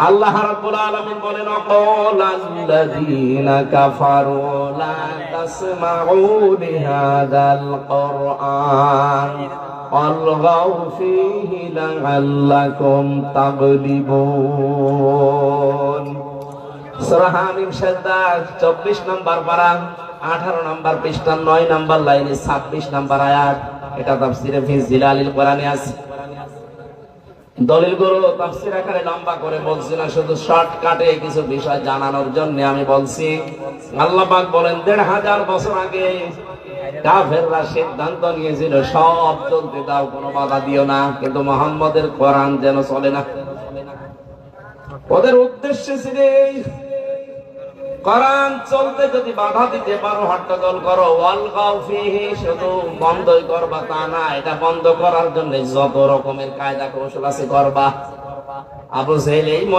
আল্লাহ রাব্বুল আলামিন বলেন আল্লাযীনা কাফারু লা তাসমাউ লিহাযাল কুরআন আলগাউ ফীহি লাআল্লাকুম তাগলিবুন। সূরা হামিম সাজদা 24 নম্বর পারা 18 নম্বর পৃষ্ঠা 9 নম্বর লাইনে 26 নম্বর আয়াত। এটা তাফসীরে ফি জিলালিল কোরআনে আছে। দলিলগুলো তাফসীর আকারে লম্বা করে বলছি না, শুধু শর্টকাটে কিছু বিষয় জানানোর জন্য আমি বলছি। আল্লাহ পাক বলেন 1500 বছর আগে কাফেররা সিদ্ধান্ত নিয়েছিল সব চলতে দাও, কোনো বাধা দিও না, কিন্তু মুহাম্মদের কোরআন যেন চলে না। ওদের উদ্দেশ্য ছিল কোরআন চলতে যদি বাধা দিতে পারো, হট্টগোল করো, ওয়ালগাউ ফীহি, শুধু বন্ধই করবা তা না, এটা বন্ধ করার জন্য যত রকমের কায়দা কৌশল আছে করবা। আবু জেহেল এই